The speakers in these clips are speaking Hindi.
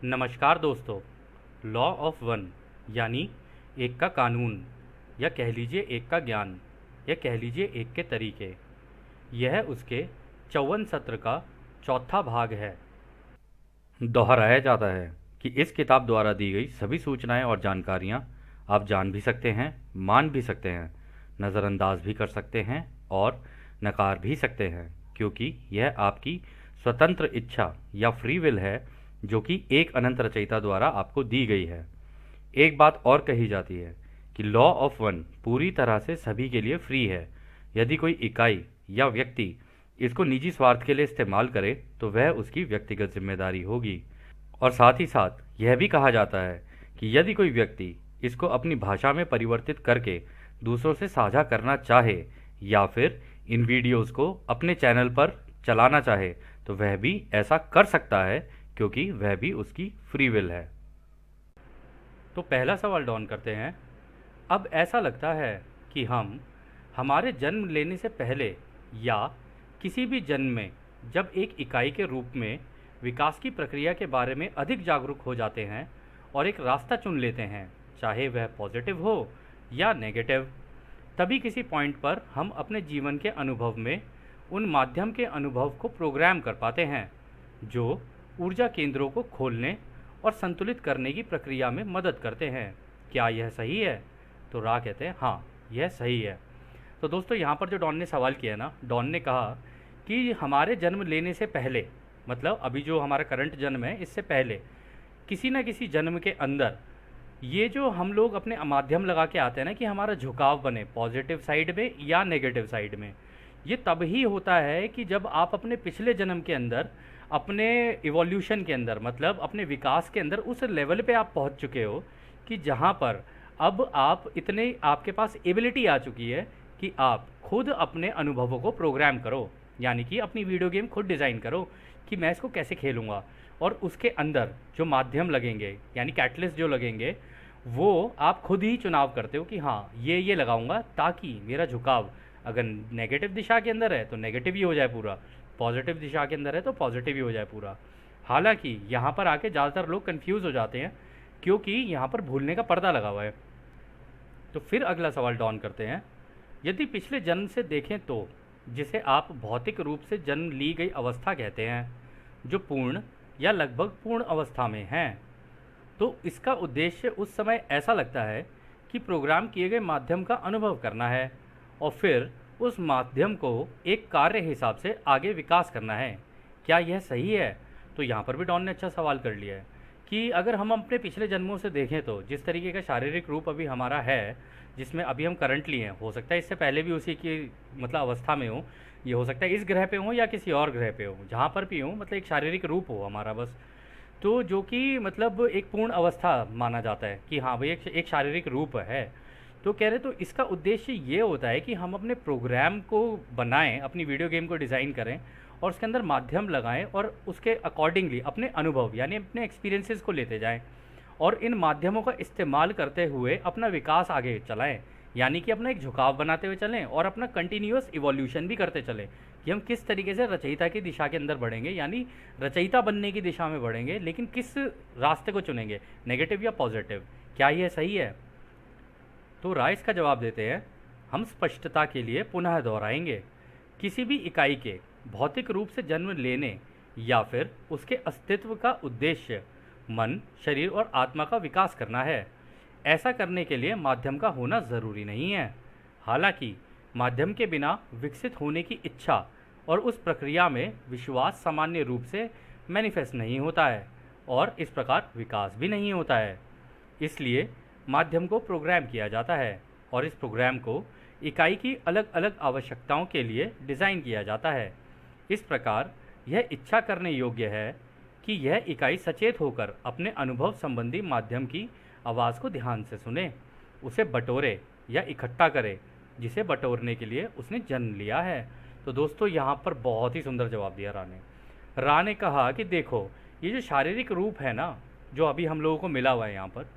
नमस्कार दोस्तों। लॉ ऑफ वन यानी एक का कानून, या कह लीजिए एक का ज्ञान, या कह लीजिए एक के तरीके, यह उसके 54 सत्र का चौथा भाग है। दोहराया जाता है कि इस किताब द्वारा दी गई सभी सूचनाएं और जानकारियां आप जान भी सकते हैं, मान भी सकते हैं, नज़रअंदाज भी कर सकते हैं और नकार भी सकते हैं, क्योंकि यह आपकी स्वतंत्र इच्छा या फ्री विल है, जो कि एक अनंत रचयिता द्वारा आपको दी गई है। एक बात और कही जाती है कि लॉ ऑफ वन पूरी तरह से सभी के लिए फ्री है। यदि कोई इकाई या व्यक्ति इसको निजी स्वार्थ के लिए इस्तेमाल करे तो वह उसकी व्यक्तिगत जिम्मेदारी होगी। और साथ ही साथ यह भी कहा जाता है कि यदि कोई व्यक्ति इसको अपनी भाषा में परिवर्तित करके दूसरों से साझा करना चाहे या फिर इन वीडियोस को अपने चैनल पर चलाना चाहे तो वह भी ऐसा कर सकता है, क्योंकि वह भी उसकी फ्री विल है। तो पहला सवाल डॉन करते हैं। अब ऐसा लगता है कि हम हमारे जन्म लेने से पहले या किसी भी जन्म में जब एक इकाई के रूप में विकास की प्रक्रिया के बारे में अधिक जागरूक हो जाते हैं और एक रास्ता चुन लेते हैं, चाहे वह पॉजिटिव हो या नेगेटिव, तभी किसी पॉइंट पर हम अपने जीवन के अनुभव में उन माध्यम के अनुभव को प्रोग्राम कर पाते हैं जो ऊर्जा केंद्रों को खोलने और संतुलित करने की प्रक्रिया में मदद करते हैं। क्या यह सही है? तो रा कहते हैं हाँ, यह सही है। तो दोस्तों, यहाँ पर जो डॉन ने सवाल किया ना, डॉन ने कहा कि हमारे जन्म लेने से पहले, मतलब अभी जो हमारा करंट जन्म है इससे पहले किसी न किसी जन्म के अंदर ये जो हम लोग अपने माध्यम लगा के आते हैं ना कि हमारा झुकाव बने पॉजिटिव साइड में या नेगेटिव साइड में, ये तब ही होता है कि जब आप अपने पिछले जन्म के अंदर अपने इवोल्यूशन के अंदर, मतलब अपने विकास के अंदर उस लेवल पे आप पहुंच चुके हो कि जहां पर अब आप इतने, आपके पास एबिलिटी आ चुकी है कि आप खुद अपने अनुभवों को प्रोग्राम करो, यानी कि अपनी वीडियो गेम खुद डिज़ाइन करो कि मैं इसको कैसे खेलूँगा। और उसके अंदर जो माध्यम लगेंगे, यानी कैटलिस्ट जो लगेंगे, वो आप खुद ही चुनाव करते हो कि हाँ ये लगाऊंगा ताकि मेरा झुकाव अगर नेगेटिव दिशा के अंदर है तो नेगेटिव ही हो जाए पूरा, पॉजिटिव दिशा के अंदर है तो पॉजिटिव ही हो जाए पूरा। हालांकि यहाँ पर आके ज़्यादातर लोग कंफ्यूज हो जाते हैं क्योंकि यहाँ पर भूलने का पर्दा लगा हुआ है। तो फिर अगला सवाल डॉन करते हैं। यदि पिछले जन्म से देखें तो, जिसे आप भौतिक रूप से जन्म ली गई अवस्था कहते हैं, जो पूर्ण या लगभग पूर्ण अवस्था में हैं, तो इसका उद्देश्य उस समय ऐसा लगता है कि प्रोग्राम किए गए माध्यम का अनुभव करना है और फिर उस माध्यम को एक कार्य हिसाब से आगे विकास करना है। क्या यह सही है? तो यहाँ पर भी डॉन ने अच्छा सवाल कर लिया है कि अगर हम अपने पिछले जन्मों से देखें तो जिस तरीके का शारीरिक रूप अभी हमारा है, जिसमें अभी हम करंटली हैं, हो सकता है इससे पहले भी उसी की मतलब अवस्था में हो, ये हो सकता है इस ग्रह पे हो या किसी और ग्रह पे हो, जहाँ पर भी हो, मतलब एक शारीरिक रूप हो हमारा बस, तो जो कि मतलब एक पूर्ण अवस्था माना जाता है कि हाँ भाई एक शारीरिक रूप है। तो कह रहे, तो इसका उद्देश्य ये होता है कि हम अपने प्रोग्राम को बनाएं, अपनी वीडियो गेम को डिज़ाइन करें और उसके अंदर माध्यम लगाएं और उसके अकॉर्डिंगली अपने अनुभव यानी अपने एक्सपीरियंसेस को लेते जाएं और इन माध्यमों का इस्तेमाल करते हुए अपना विकास आगे चलाएं, यानी कि अपना एक झुकाव बनाते हुए चलें और अपना कंटिन्यूअस इवोल्यूशन भी करते चलें कि हम किस तरीके से रचयिता की दिशा के अंदर बढ़ेंगे, यानी रचयिता बनने की दिशा में बढ़ेंगे, लेकिन किस रास्ते को चुनेंगे, नेगेटिव या पॉजिटिव। क्या यह सही है? तो राय इसका जवाब देते हैं, हम स्पष्टता के लिए पुनः दोहराएंगे। किसी भी इकाई के भौतिक रूप से जन्म लेने या फिर उसके अस्तित्व का उद्देश्य मन, शरीर और आत्मा का विकास करना है। ऐसा करने के लिए माध्यम का होना ज़रूरी नहीं है। हालांकि माध्यम के बिना विकसित होने की इच्छा और उस प्रक्रिया में विश्वास सामान्य रूप से मैनिफेस्ट नहीं होता है और इस प्रकार विकास भी नहीं होता है। इसलिए माध्यम को प्रोग्राम किया जाता है और इस प्रोग्राम को इकाई की अलग अलग आवश्यकताओं के लिए डिज़ाइन किया जाता है। इस प्रकार यह इच्छा करने योग्य है कि यह इकाई सचेत होकर अपने अनुभव संबंधी माध्यम की आवाज़ को ध्यान से सुने, उसे बटोरे या इकट्ठा करे जिसे बटोरने के लिए उसने जन्म लिया है। तो दोस्तों, यहाँ पर बहुत ही सुंदर जवाब दिया रा ने कहा कि देखो, ये जो शारीरिक रूप है ना, जो अभी हम लोगों को मिला हुआ है यहाँ पर,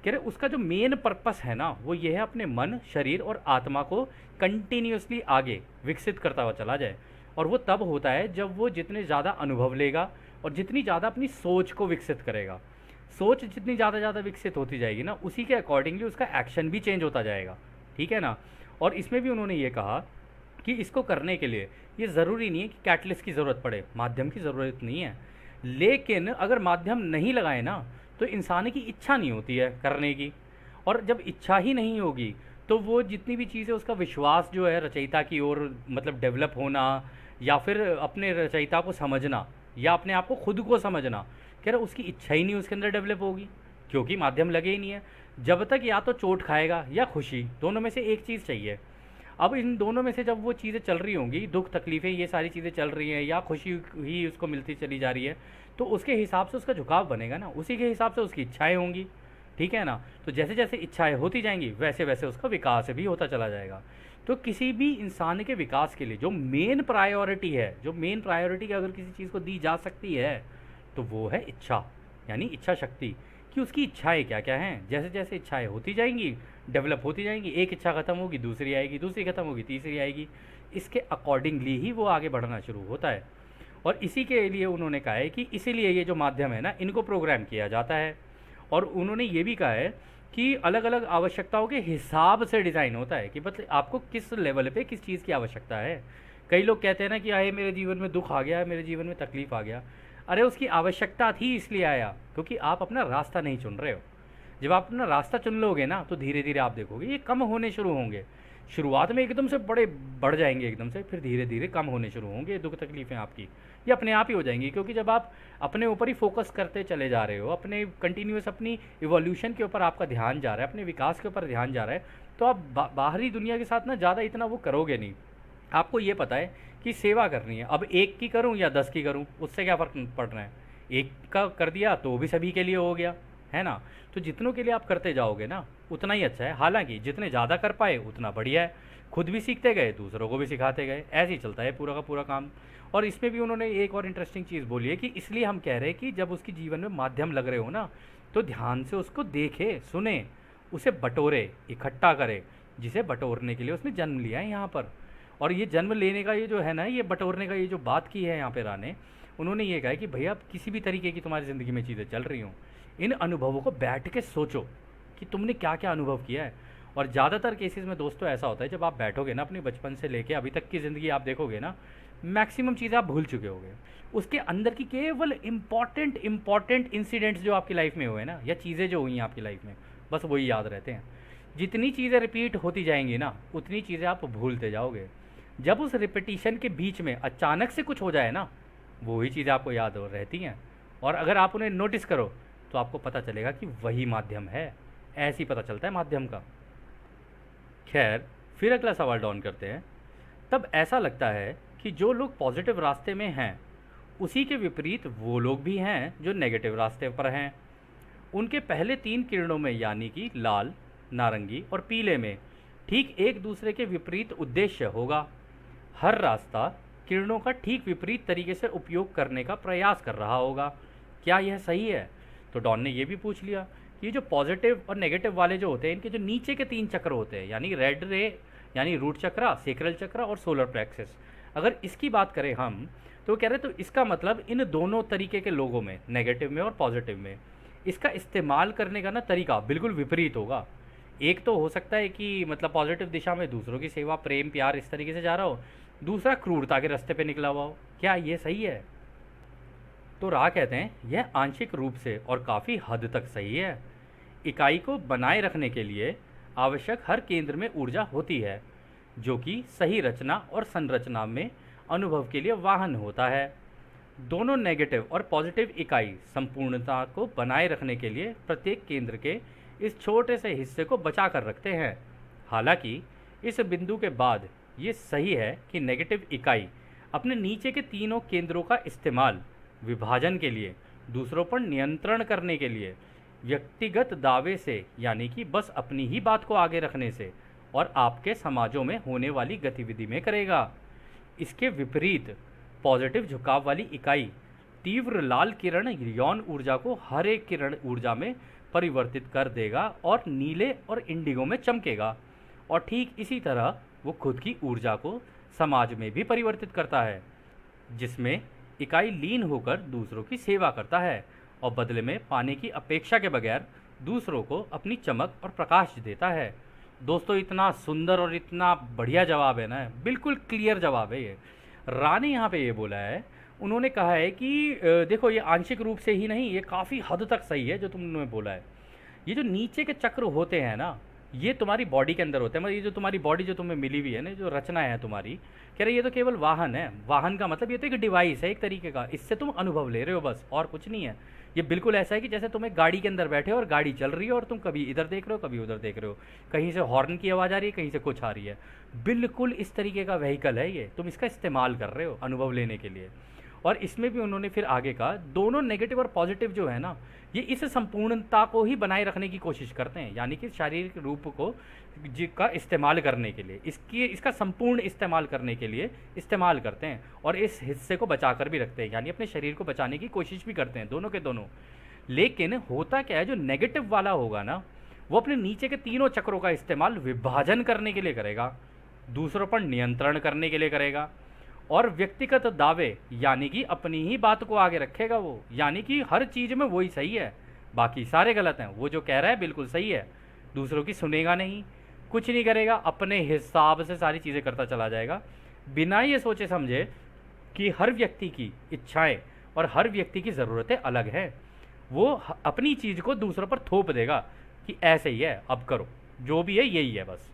कह रहे उसका जो मेन पर्पस है ना, वो ये है अपने मन, शरीर और आत्मा को कंटिन्यूसली आगे विकसित करता हुआ चला जाए। और वो तब होता है जब वो जितने ज़्यादा अनुभव लेगा और जितनी ज़्यादा अपनी सोच को विकसित करेगा। सोच जितनी ज़्यादा विकसित होती जाएगी ना, उसी के अकॉर्डिंगली उसका एक्शन भी चेंज होता जाएगा, ठीक है ना। और इसमें भी उन्होंने ये कहा कि इसको करने के लिए ये ज़रूरी नहीं है कि कैटलिस्ट की ज़रूरत पड़े, माध्यम की ज़रूरत नहीं है, लेकिन अगर माध्यम नहीं लगाए ना तो इंसान की इच्छा नहीं होती है करने की, और जब इच्छा ही नहीं होगी तो वो जितनी भी चीज़ें, उसका विश्वास जो है रचयिता की ओर मतलब डेवलप होना, या फिर अपने रचयिता को समझना, या अपने आप को खुद को समझना, कह रहे उसकी इच्छा ही नहीं उसके अंदर डेवलप होगी, क्योंकि माध्यम लगे ही नहीं है। जब तक या तो चोट खाएगा या खुशी, दोनों में से एक चीज़ चाहिए। अब इन दोनों में से जब वो चीज़ें चल रही होंगी, दुख तकलीफ़ें ये सारी चीज़ें चल रही हैं, या खुशी ही उसको मिलती चली जा रही है, तो उसके हिसाब से उसका झुकाव बनेगा ना, उसी के हिसाब से उसकी इच्छाएं होंगी, ठीक है ना। तो जैसे जैसे इच्छाएं होती जाएंगी वैसे वैसे उसका विकास भी होता चला जाएगा। तो किसी भी इंसान के विकास के लिए जो मेन प्रायोरिटी है, जो मेन प्रायोरिटी अगर किसी चीज़ को दी जा सकती है तो वो है इच्छा, यानी इच्छा शक्ति, कि उसकी इच्छाएं क्या क्या हैं। जैसे जैसे इच्छाएं होती जाएंगी, डेवलप होती जाएंगी, एक इच्छा खत्म होगी दूसरी आएगी, दूसरी खत्म होगी तीसरी आएगी, इसके अकॉर्डिंगली ही वो आगे बढ़ना शुरू होता है। और इसी के लिए उन्होंने कहा है कि इसीलिए ये जो माध्यम है ना, इनको प्रोग्राम किया जाता है। और उन्होंने ये भी कहा है कि अलग अलग आवश्यकताओं के हिसाब से डिज़ाइन होता है, कि मतलब आपको किस लेवल पे किस चीज़ की आवश्यकता है। कई लोग कहते हैं ना कि आए मेरे जीवन में दुख आ गया, मेरे जीवन में तकलीफ़ आ गया, अरे उसकी आवश्यकता थी इसलिए आया, क्योंकि आप अपना रास्ता नहीं चुन रहे हो। जब आप अपना रास्ता चुन लोगे ना तो धीरे धीरे आप देखोगे ये कम होने शुरू होंगे। शुरुआत में एकदम से बड़े बढ़ जाएंगे एकदम से, फिर धीरे धीरे कम होने शुरू होंगे दुख तकलीफ़ें आपकी, ये अपने आप ही हो जाएंगी। क्योंकि जब आप अपने ऊपर ही फोकस करते चले जा रहे हो, अपने कंटिन्यूस अपनी इवोल्यूशन के ऊपर आपका ध्यान जा रहा है, अपने विकास के ऊपर ध्यान जा रहा है, तो आप बाहरी दुनिया के साथ ना ज़्यादा इतना वो करोगे नहीं। आपको ये पता है कि सेवा करनी है, अब एक की करूं या 10 की करूं, उससे क्या फ़र्क पड़ रहा है। एक का कर दिया तो भी सभी के लिए हो गया, है ना। तो जितनों के लिए आप करते जाओगे ना उतना ही अच्छा है। हालांकि जितने ज़्यादा कर पाए उतना बढ़िया है, खुद भी सीखते गए दूसरों को भी सिखाते गए, ऐसे ही चलता है पूरा का पूरा काम। और इसमें भी उन्होंने एक और इंटरेस्टिंग चीज़ बोली है कि इसलिए हम कह रहे हैं कि जब उसकी जीवन में माध्यम लग रहे हो ना तो ध्यान से उसको देखे, सुने, उसे बटोरे, इकट्ठा करे, जिसे बटोरने के लिए उसने जन्म लिया है यहाँ पर। और ये जन्म लेने का ये जो है ना, ये बटोरने का ये जो बात की है यहाँ पे राने, उन्होंने ये कहा है कि भैया किसी भी तरीके की तुम्हारी ज़िंदगी में चीज़ें चल रही हों, इन अनुभवों को बैठ के सोचो कि तुमने क्या क्या अनुभव किया है। और ज़्यादातर केसेस में दोस्तों ऐसा होता है, जब आप बैठोगे ना अपने बचपन से लेके अभी तक की ज़िंदगी आप देखोगे ना, मैक्सिमम चीज़ें आप भूल चुके होगे। उसके अंदर की केवल इम्पॉर्टेंट इंसिडेंट्स जो आपकी लाइफ में हुए ना, या चीज़ें जो हुई हैं आपकी लाइफ में, बस वही याद रहते हैं। जितनी चीज़ें रिपीट होती जाएंगी ना उतनी चीज़ें आप भूलते जाओगे। जब उस रिपीटिशन के बीच में अचानक से कुछ हो जाए ना, वो ही चीज़ें आपको याद हो रहती हैं। और अगर आप उन्हें नोटिस करो तो आपको पता चलेगा कि वही माध्यम है। ऐसे ही पता चलता है माध्यम का। खैर, फिर अगला सवाल डाउन करते हैं। तब ऐसा लगता है कि जो लोग पॉजिटिव रास्ते में हैं उसी के विपरीत वो लोग भी हैं जो नेगेटिव रास्ते पर हैं। उनके पहले 3 किरणों में, यानी कि लाल, नारंगी और पीले में, ठीक एक दूसरे के विपरीत उद्देश्य होगा। हर रास्ता किरणों का ठीक विपरीत तरीके से उपयोग करने का प्रयास कर रहा होगा। क्या यह सही है? तो डॉन ने यह भी पूछ लिया कि ये जो पॉजिटिव और नेगेटिव वाले जो होते हैं, इनके जो नीचे के 3 चक्र होते हैं, यानी रेड रे, यानी रूट चक्र, सेक्रल चक्र और सोलर प्लेक्सस, अगर इसकी बात करें हम तो कह रहे तो इसका मतलब इन दोनों तरीके के लोगों में, नेगेटिव में और पॉजिटिव में, इसका इस्तेमाल करने का ना तरीका बिल्कुल विपरीत होगा। एक तो हो सकता है कि मतलब पॉजिटिव दिशा में दूसरों की सेवा, प्रेम, प्यार इस तरीके से जा रहा हो, दूसरा क्रूरता के रास्ते पे निकला हुआ हो। क्या ये सही है? तो राह कहते हैं यह आंशिक रूप से और काफ़ी हद तक सही है। इकाई को बनाए रखने के लिए आवश्यक हर केंद्र में ऊर्जा होती है, जो कि सही रचना और संरचना में अनुभव के लिए वाहन होता है। दोनों नेगेटिव और पॉजिटिव इकाई संपूर्णता को बनाए रखने के लिए प्रत्येक केंद्र के इस छोटे से हिस्से को बचा कर रखते हैं। हालांकि इस बिंदु के बाद ये सही है कि नेगेटिव इकाई अपने नीचे के तीनों केंद्रों का इस्तेमाल विभाजन के लिए, दूसरों पर नियंत्रण करने के लिए, व्यक्तिगत दावे से, यानी कि बस अपनी ही बात को आगे रखने से, और आपके समाजों में होने वाली गतिविधि में करेगा। इसके विपरीत पॉजिटिव झुकाव वाली इकाई तीव्र लाल किरण यौन ऊर्जा को हर एक किरण ऊर्जा में परिवर्तित कर देगा और नीले और इंडिगो में चमकेगा। और ठीक इसी तरह वो खुद की ऊर्जा को समाज में भी परिवर्तित करता है, जिसमें इकाई लीन होकर दूसरों की सेवा करता है और बदले में पाने की अपेक्षा के बगैर दूसरों को अपनी चमक और प्रकाश देता है। दोस्तों इतना सुंदर और इतना बढ़िया जवाब है ना, बिल्कुल क्लियर जवाब है ये। रा ने यहाँ पे ये बोला है, उन्होंने कहा है कि देखो ये आंशिक रूप से ही नहीं, ये काफ़ी हद तक सही है जो तुमने बोला है। ये जो नीचे के चक्र होते हैं ना, ये तुम्हारी बॉडी के अंदर होते हैं। मतलब ये जो तुम्हारी बॉडी जो तुम्हें मिली हुई है ना, जो रचना है तुम्हारी, कह रहे ये तो केवल वाहन है। वाहन का मतलब ये तो एक डिवाइस है एक तरीके का, इससे तुम अनुभव ले रहे हो बस, और कुछ नहीं है। ये बिल्कुल ऐसा है कि जैसे तुम एक गाड़ी के अंदर बैठे हो और गाड़ी चल रही है और तुम कभी इधर देख रहे हो कभी उधर देख रहे हो, कहीं से हॉर्न की आवाज़ आ रही है कहीं से कुछ आ रही है। बिल्कुल इस तरीके का व्हीकल है ये, तुम इसका इस्तेमाल कर रहे हो अनुभव लेने के लिए। और इसमें भी उन्होंने फिर आगे कहा, दोनों नेगेटिव और पॉजिटिव जो है ना, ये इस संपूर्णता को ही बनाए रखने की कोशिश करते हैं, यानी कि शारीरिक रूप को का इस्तेमाल करने के लिए, इसका संपूर्ण इस्तेमाल करने के लिए इस्तेमाल करते हैं, और इस हिस्से को बचा कर भी रखते हैं, यानी अपने शरीर को बचाने की कोशिश भी करते हैं, दोनों के दोनों। लेकिन होता क्या है, जो नेगेटिव वाला होगा ना, वो अपने नीचे के तीनों चक्रों का इस्तेमाल विभाजन करने के लिए करेगा, दूसरों पर नियंत्रण करने के लिए करेगा, और व्यक्तिगत दावे यानी कि अपनी ही बात को आगे रखेगा वो, यानी कि हर चीज़ में वही सही है, बाकी सारे गलत हैं, वो जो कह रहा है बिल्कुल सही है। दूसरों की सुनेगा नहीं, कुछ नहीं करेगा, अपने हिसाब से सारी चीज़ें करता चला जाएगा, बिना ये सोचे समझे कि हर व्यक्ति की इच्छाएं और हर व्यक्ति की ज़रूरतें अलग हैं। वो अपनी चीज़ को दूसरों पर थोप देगा कि ऐसे ही है, अब करो, जो भी है यही है बस।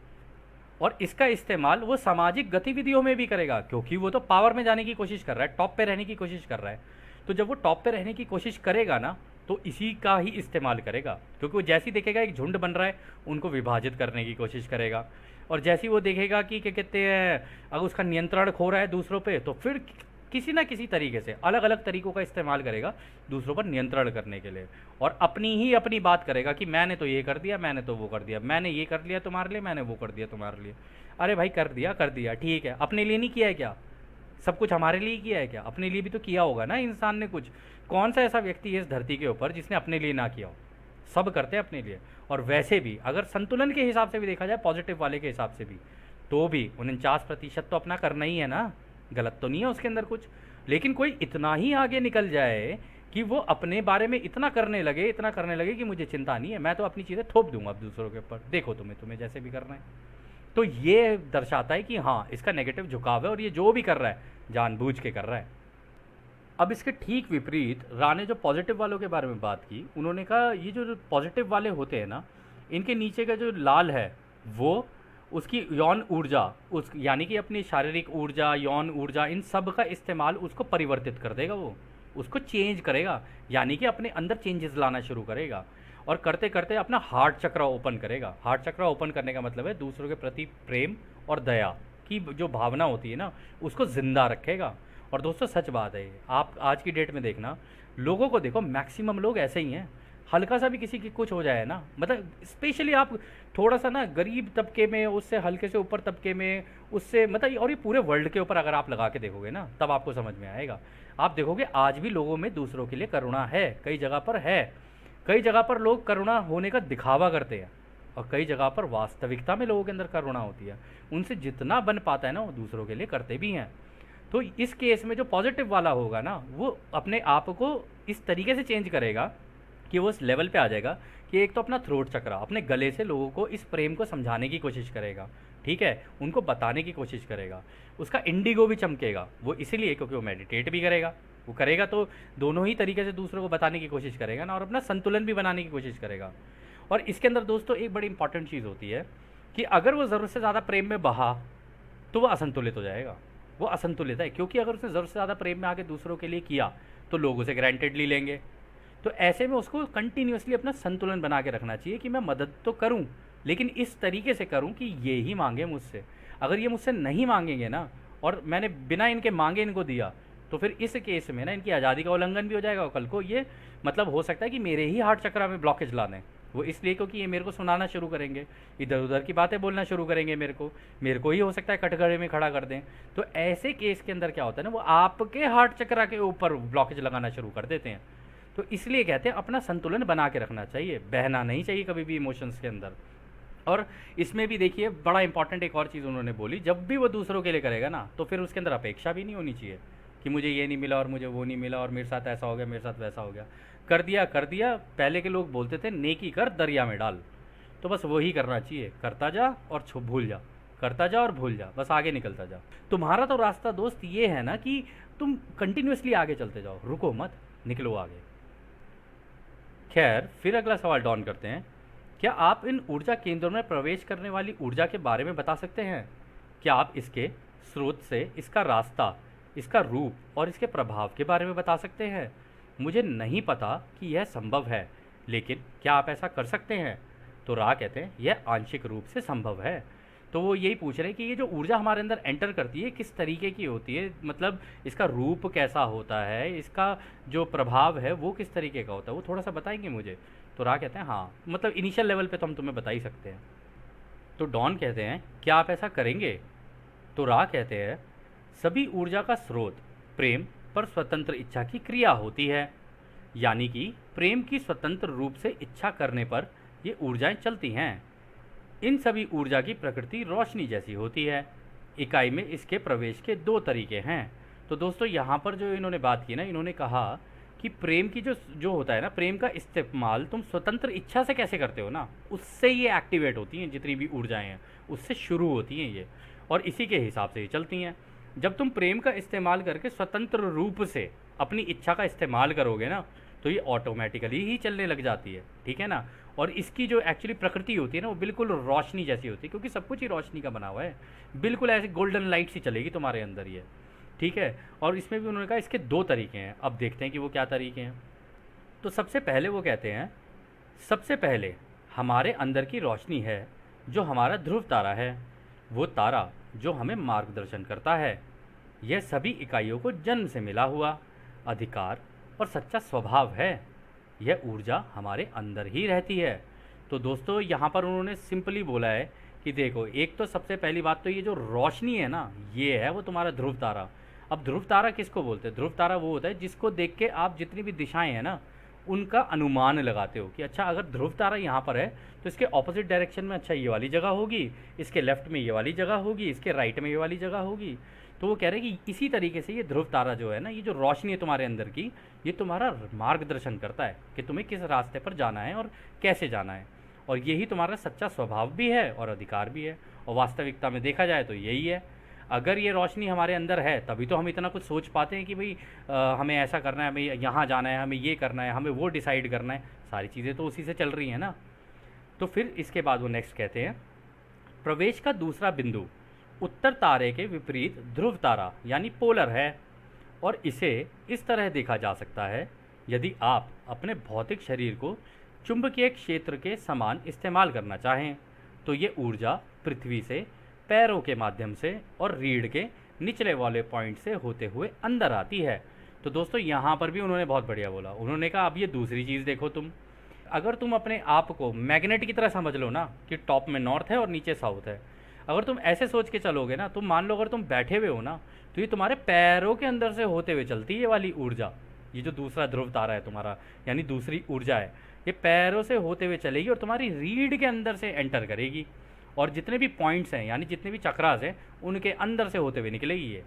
और इसका इस्तेमाल वो सामाजिक गतिविधियों में भी करेगा, क्योंकि वो तो पावर में जाने की कोशिश कर रहा है, टॉप पे रहने की कोशिश कर रहा है। तो जब वो टॉप पे रहने की कोशिश करेगा ना, तो इसी का ही इस्तेमाल करेगा, क्योंकि वो जैसे ही देखेगा एक झुंड बन रहा है, उनको विभाजित करने की कोशिश करेगा। और जैसे ही वो देखेगा कि क्या कहते हैं, अगर उसका नियंत्रण खो रहा है दूसरों पे, तो फिर किसी ना किसी तरीके से अलग अलग तरीकों का इस्तेमाल करेगा दूसरों पर नियंत्रण करने के लिए, और अपनी बात करेगा कि मैंने तो ये कर दिया, मैंने तो वो कर दिया, मैंने ये कर लिया तुम्हारे लिए, मैंने वो कर दिया तुम्हारे लिए। अरे भाई कर दिया ठीक है, अपने लिए नहीं किया है क्या? सब कुछ हमारे लिए किया है क्या? अपने लिए भी तो किया होगा ना इंसान ने कुछ। कौन सा ऐसा व्यक्ति है इस धरती के ऊपर जिसने अपने लिए ना किया हो? सब करते हैं अपने लिए। और वैसे भी अगर संतुलन के हिसाब से भी देखा जाए, पॉजिटिव वाले के हिसाब से भी, तो भी 49% तो अपना करना ही है ना, गलत तो नहीं है उसके अंदर कुछ। लेकिन कोई इतना ही आगे निकल जाए कि वो अपने बारे में इतना करने लगे कि मुझे चिंता नहीं है, मैं तो अपनी चीज़ें थोप दूंगा अब दूसरों के ऊपर, देखो तुम्हें जैसे भी करना है। तो ये दर्शाता है कि हाँ, इसका नेगेटिव झुकाव है और ये जो भी कर रहा है जानबूझ के कर रहा है। अब इसके ठीक विपरीत रा ने जो पॉजिटिव वालों के बारे में बात की, उन्होंने कहा ये जो पॉजिटिव वाले होते हैं ना, इनके नीचे का जो लाल है वो उसकी यौन ऊर्जा, उस यानी कि अपनी शारीरिक ऊर्जा, यौन ऊर्जा, इन सब का इस्तेमाल उसको परिवर्तित कर देगा, वो उसको चेंज करेगा, यानी कि अपने अंदर चेंजेस लाना शुरू करेगा, और करते करते अपना हार्ट चक्र ओपन करेगा। हार्ट चक्र ओपन करने का मतलब है दूसरों के प्रति प्रेम और दया की जो भावना होती है ना, उसको ज़िंदा रखेगा। और दोस्तों सच बात है ये, आप आज की डेट में देखना, लोगों को देखो, मैक्सिमम लोग ऐसे ही हैं। हल्का सा भी किसी की कुछ हो जाए ना, मतलब स्पेशली आप थोड़ा सा ना गरीब तबके में, उससे हल्के से ऊपर तबके में, उससे मतलब, और ये पूरे वर्ल्ड के ऊपर अगर आप लगा के देखोगे ना, तब आपको समझ में आएगा। आप देखोगे आज भी लोगों में दूसरों के लिए करुणा है, कई जगह पर है, कई जगह पर लोग करुणा होने का दिखावा करते हैं, और कई जगह पर वास्तविकता में लोगों के अंदर करुणा होती है। उनसे जितना बन पाता है ना, वो दूसरों के लिए करते भी हैं। तो इस केस में जो पॉजिटिव वाला होगा ना, वो अपने आप को इस तरीके से चेंज करेगा कि वो उस लेवल पे आ जाएगा कि एक तो अपना थ्रोट चक्र, अपने गले से लोगों को इस प्रेम को समझाने की कोशिश करेगा, ठीक है, उनको बताने की कोशिश करेगा। उसका इंडिगो भी चमकेगा, वो इसीलिए क्योंकि वो मेडिटेट भी करेगा, वो करेगा तो दोनों ही तरीके से दूसरों को बताने की कोशिश करेगा ना, और अपना संतुलन भी बनाने की कोशिश करेगा। और इसके अंदर दोस्तों एक बड़ी इंपॉर्टेंट चीज़ होती है कि अगर वो ज़रूरत से ज़्यादा प्रेम में बहा तो वो असंतुलित हो जाएगा। वो असंतुलित है, क्योंकि अगर उसने ज़रूरत से ज़्यादा प्रेम में आके दूसरों के लिए किया तो लोग उसे ग्रांटेडली लेंगे। तो ऐसे में उसको कंटिन्यूसली अपना संतुलन बना के रखना चाहिए कि मैं मदद तो करूं, लेकिन इस तरीके से करूं कि ये ही मांगे मुझसे। अगर ये मुझसे नहीं मांगेंगे ना, और मैंने बिना इनके मांगे इनको दिया, तो फिर इस केस में ना इनकी आज़ादी का उल्लंघन भी हो जाएगा, और कल को ये मतलब हो सकता है कि मेरे ही हार्ट चक्र में ब्लॉकेज ला दें। वो इसलिए क्योंकि ये मेरे को सुनाना शुरू करेंगे, इधर उधर की बातें बोलना शुरू करेंगे, मेरे को ही हो सकता है कटघरे में खड़ा कर दें। तो ऐसे केस के अंदर क्या होता है ना, वो आपके हार्ट चक्र के ऊपर ब्लॉकेज लगाना शुरू कर देते हैं। तो इसलिए कहते हैं अपना संतुलन बना के रखना चाहिए, बहना नहीं चाहिए कभी भी इमोशंस के अंदर। और इसमें भी देखिए बड़ा इंपॉर्टेंट एक और चीज़ उन्होंने बोली, जब भी वो दूसरों के लिए करेगा ना, तो फिर उसके अंदर अपेक्षा भी नहीं होनी चाहिए। कि मुझे ये नहीं मिला और मुझे वो नहीं मिला और मेरे साथ ऐसा हो गया, मेरे साथ वैसा हो गया। कर दिया। पहले के लोग बोलते थे नेकी कर दरिया में डाल। तो बस वही करना चाहिए, करता जा और भूल जा, करता जा और भूल जा, बस आगे निकलता जा। तुम्हारा तो रास्ता दोस्त ये है ना कि तुम कंटिन्यूसली आगे चलते जाओ, रुको मत, निकलो आगे। खैर, फिर अगला सवाल डॉन करते हैं, क्या आप इन ऊर्जा केंद्रों में प्रवेश करने वाली ऊर्जा के बारे में बता सकते हैं? क्या आप इसके स्रोत से, इसका रास्ता, इसका रूप और इसके प्रभाव के बारे में बता सकते हैं? मुझे नहीं पता कि यह संभव है, लेकिन क्या आप ऐसा कर सकते हैं? तो रा कहते हैं यह आंशिक रूप से संभव है। तो वो यही पूछ रहे हैं कि ये जो ऊर्जा हमारे अंदर एंटर करती है किस तरीके की होती है, मतलब इसका रूप कैसा होता है, इसका जो प्रभाव है वो किस तरीके का होता है, वो थोड़ा सा बताएंगे मुझे? तो रा कहते हैं हाँ, मतलब इनिशियल लेवल पे तो हम तुम्हें बता ही सकते हैं। तो डॉन कहते हैं क्या आप ऐसा करेंगे? तो रा कहते हैं सभी ऊर्जा का स्रोत प्रेम पर स्वतंत्र इच्छा की क्रिया होती है, यानी कि प्रेम की स्वतंत्र रूप से इच्छा करने पर ये ऊर्जाएं चलती हैं। इन सभी ऊर्जा की प्रकृति रोशनी जैसी होती है। इकाई में इसके प्रवेश के दो तरीके हैं। तो दोस्तों यहाँ पर जो इन्होंने बात की ना, इन्होंने कहा कि प्रेम की जो जो होता है ना, प्रेम का इस्तेमाल तुम स्वतंत्र इच्छा से कैसे करते हो ना, उससे ये एक्टिवेट होती हैं, जितनी भी ऊर्जाएं हैं उससे शुरू होती हैं ये, और इसी के हिसाब से ये चलती हैं। जब तुम प्रेम का इस्तेमाल करके स्वतंत्र रूप से अपनी इच्छा का इस्तेमाल करोगे ना, तो ये ऑटोमेटिकली ही चलने लग जाती है, ठीक है ना। और इसकी जो एक्चुअली प्रकृति होती है ना, वो बिल्कुल रोशनी जैसी होती है, क्योंकि सब कुछ ही रोशनी का बना हुआ है, बिल्कुल ऐसे गोल्डन लाइट सी चलेगी तुम्हारे अंदर ये, ठीक है। और इसमें भी उन्होंने कहा इसके दो तरीके हैं। अब देखते हैं कि वो क्या तरीके हैं। तो सबसे पहले वो कहते हैं, सबसे पहले हमारे अंदर की रोशनी है जो हमारा ध्रुव तारा है, वो तारा जो हमें मार्गदर्शन करता है। यह सभी इकाइयों को जन्म से मिला हुआ अधिकार और सच्चा स्वभाव है। यह ऊर्जा हमारे अंदर ही रहती है। तो दोस्तों यहाँ पर उन्होंने सिंपली बोला है कि देखो, एक तो सबसे पहली बात तो ये जो रोशनी है ना, ये है वो तुम्हारा ध्रुव तारा। अब ध्रुव तारा किसको बोलते हैं? ध्रुव तारा वो होता है जिसको देख के आप जितनी भी दिशाएं हैं ना, उनका अनुमान लगाते हो कि अच्छा अगर ध्रुव तारा यहाँ पर है तो इसके ऑपोजिट डायरेक्शन में अच्छा ये वाली जगह होगी, इसके लेफ्ट में ये वाली जगह होगी, इसके राइट में ये वाली जगह होगी। तो वो कह रहे हैं कि इसी तरीके से ये ध्रुव तारा जो है ना, ये जो रोशनी है तुम्हारे अंदर की, ये तुम्हारा मार्गदर्शन करता है कि तुम्हें किस रास्ते पर जाना है और कैसे जाना है। और यही तुम्हारा सच्चा स्वभाव भी है और अधिकार भी है। और वास्तविकता में देखा जाए तो यही है। अगर ये रोशनी हमारे अंदर है तभी तो हम इतना कुछ सोच पाते हैं कि भाई हमें ऐसा करना है, हमें यहाँ जाना है, हमें ये करना है, हमें वो डिसाइड करना है। सारी चीज़ें तो उसी से चल रही हैं ना। तो फिर इसके बाद वो नेक्स्ट कहते हैं, प्रवेश का दूसरा बिंदु उत्तर तारे के विपरीत ध्रुव तारा यानी पोलर है, और इसे इस तरह देखा जा सकता है, यदि आप अपने भौतिक शरीर को चुंबकीय क्षेत्र के समान इस्तेमाल करना चाहें तो ये ऊर्जा पृथ्वी से पैरों के माध्यम से और रीढ़ के निचले वाले पॉइंट से होते हुए अंदर आती है। तो दोस्तों यहाँ पर भी उन्होंने बहुत बढ़िया बोला। उन्होंने कहा अब ये दूसरी चीज़ देखो, तुम अगर तुम अपने आप को मैग्नेट की तरह समझ लो ना कि टॉप में नॉर्थ है और नीचे साउथ है, अगर तुम ऐसे सोच के चलोगे ना, तुम मान लो अगर तुम बैठे हुए हो ना, तो ये तुम्हारे पैरों के अंदर से होते हुए चलती है ये वाली ऊर्जा। ये जो दूसरा ध्रुव तारा है तुम्हारा, यानी दूसरी ऊर्जा है, ये पैरों से होते हुए चलेगी और तुम्हारी रीढ़ के अंदर से एंटर करेगी, और जितने भी पॉइंट्स हैं यानी जितने भी चक्रास हैं उनके अंदर से होते हुए निकलेगी। ये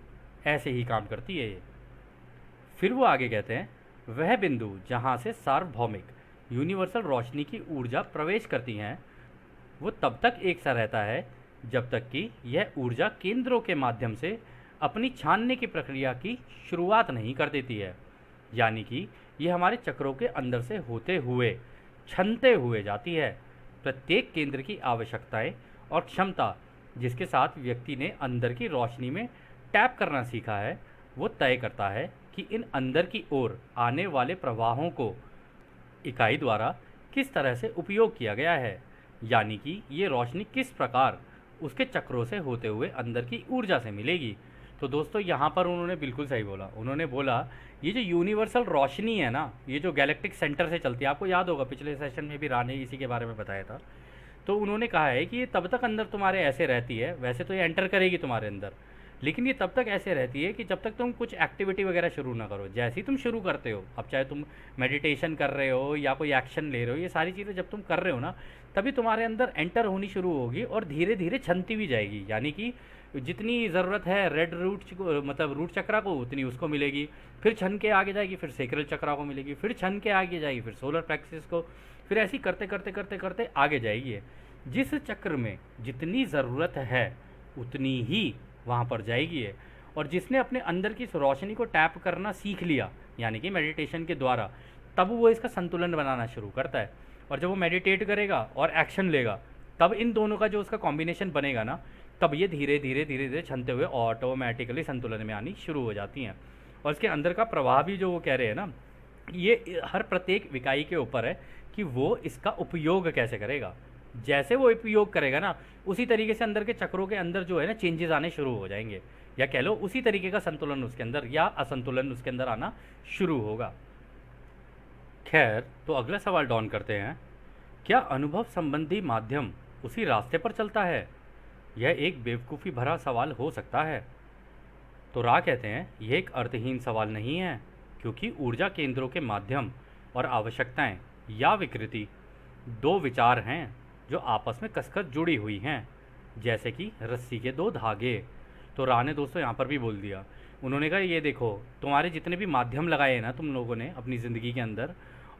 ऐसे ही काम करती है ये। फिर वो आगे कहते हैं, वह बिंदु जहाँ से सार्वभौमिक यूनिवर्सल रोशनी की ऊर्जा प्रवेश करती हैं, वो तब तक एक सा रहता है जब तक कि यह ऊर्जा केंद्रों के माध्यम से अपनी छानने की प्रक्रिया की शुरुआत नहीं कर देती है। यानी कि यह हमारे चक्रों के अंदर से होते हुए छनते हुए जाती है। प्रत्येक केंद्र की आवश्यकताएं और क्षमता जिसके साथ व्यक्ति ने अंदर की रोशनी में टैप करना सीखा है, वो तय करता है कि इन अंदर की ओर आने वाले प्रवाहों को इकाई द्वारा किस तरह से उपयोग किया गया है, यानी कि ये रोशनी किस प्रकार उसके चक्रों से होते हुए अंदर की ऊर्जा से मिलेगी। तो दोस्तों यहाँ पर उन्होंने बिल्कुल सही बोला। उन्होंने बोला ये जो यूनिवर्सल रोशनी है ना, ये जो गैलेक्टिक सेंटर से चलती है, आपको याद होगा पिछले सेशन में भी राने इसी के बारे में बताया था। तो उन्होंने कहा है कि ये तब तक अंदर तुम्हारे ऐसे रहती है, वैसे तो ये एंटर करेगी तुम्हारे अंदर, लेकिन ये तब तक ऐसे रहती है कि जब तक तुम कुछ एक्टिविटी वगैरह शुरू ना करो। जैसे ही तुम शुरू करते हो, अब चाहे तुम मेडिटेशन कर रहे हो या कोई एक्शन ले रहे हो, ये सारी चीज़ें जब तुम कर रहे हो ना, तभी तुम्हारे अंदर एंटर होनी शुरू होगी और धीरे धीरे छनती भी जाएगी। यानी कि जितनी ज़रूरत है रेड मतलब रूट चक्रा को, उतनी उसको मिलेगी। फिर छन के आगे जाएगी, फिर सेक्रल चक्रा को मिलेगी, फिर छन के आगे जाएगी, फिर सोलर प्लेक्सस को, फिर ऐसे ही करते करते करते करते आगे जाएगी ये। जिस चक्र में जितनी ज़रूरत है उतनी ही वहाँ पर जाएगी ये। और जिसने अपने अंदर की इस रोशनी को टैप करना सीख लिया, यानी कि मेडिटेशन के द्वारा, तब वो इसका संतुलन बनाना शुरू करता है। और जब वो मेडिटेट करेगा और एक्शन लेगा, तब इन दोनों का जो उसका कॉम्बिनेशन बनेगा ना, तब ये धीरे धीरे धीरे धीरे छनते हुए ऑटोमेटिकली संतुलन में आनी शुरू हो जाती हैं। और इसके अंदर का प्रवाह भी जो वो कह रहे हैं ना, ये हर प्रत्येक इकाई के ऊपर है कि वो इसका उपयोग कैसे करेगा। जैसे वो उपयोग करेगा ना, उसी तरीके से अंदर के चक्रों के अंदर जो है ना चेंजेस आने शुरू हो जाएंगे, या कह लो उसी तरीके का संतुलन उसके अंदर या असंतुलन उसके अंदर आना शुरू होगा। खैर, तो अगला सवाल डॉन करते हैं, क्या अनुभव संबंधी माध्यम उसी रास्ते पर चलता है? यह एक बेवकूफ़ी भरा सवाल हो सकता है। तो रा कहते हैं, यह एक अर्थहीन सवाल नहीं है, क्योंकि ऊर्जा केंद्रों के माध्यम और आवश्यकताएं या विकृति दो विचार हैं जो आपस में कसकर जुड़ी हुई हैं, जैसे कि रस्सी के दो धागे। तो रा ने दोस्तों यहाँ पर भी बोल दिया, उन्होंने कहा ये देखो, तुम्हारे जितने भी माध्यम लगाए हैं ना तुम लोगों ने अपनी ज़िंदगी के अंदर,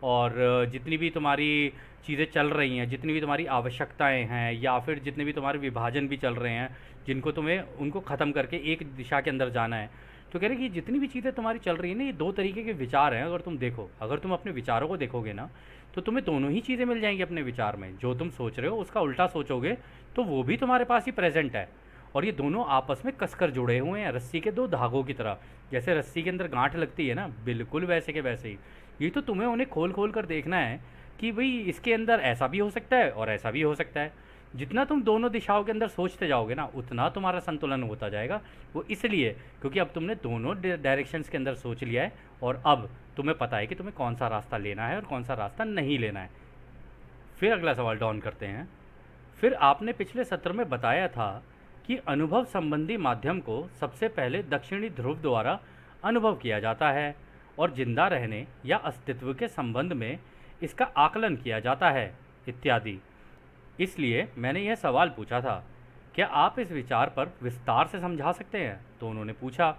और जितनी भी तुम्हारी चीज़ें चल रही हैं, जितनी भी तुम्हारी आवश्यकताएं हैं, या फिर जितने भी तुम्हारे विभाजन भी चल रहे हैं, जिनको तुम्हें उनको ख़त्म करके एक दिशा के अंदर जाना है, तो कह रहे कि जितनी भी चीज़ें तुम्हारी चल रही हैं ना, ये दो तरीके के विचार हैं। अगर तुम देखो, अगर तुम अपने विचारों को देखोगे ना, तो तुम्हें दोनों ही चीज़ें मिल जाएंगी अपने विचार में। जो तुम सोच रहे हो उसका उल्टा सोचोगे तो वो भी तुम्हारे पास ही प्रेजेंट है। और ये दोनों आपस में कसकर जुड़े हुए हैं, रस्सी के दो धागों की तरह। जैसे रस्सी के अंदर गांठ लगती है ना, बिल्कुल वैसे के वैसे ही ये तो तुम्हें उन्हें खोल खोल कर देखना है कि भाई इसके अंदर ऐसा भी हो सकता है और ऐसा भी हो सकता है। जितना तुम दोनों दिशाओं के अंदर सोचते जाओगे ना, उतना तुम्हारा संतुलन होता जाएगा। वो इसलिए क्योंकि अब तुमने दोनों डायरेक्शंस के अंदर सोच लिया है, और अब तुम्हें पता है कि तुम्हें कौन सा रास्ता लेना है और कौन सा रास्ता नहीं लेना है। फिर अगला सवाल डॉन करते हैं, फिर आपने पिछले सत्र में बताया था कि अनुभव संबंधी माध्यम को सबसे पहले दक्षिणी ध्रुव द्वारा अनुभव किया जाता है और जिंदा रहने या अस्तित्व के संबंध में इसका आकलन किया जाता है इत्यादि। इसलिए मैंने यह सवाल पूछा था, क्या आप इस विचार पर विस्तार से समझा सकते हैं? तो उन्होंने पूछा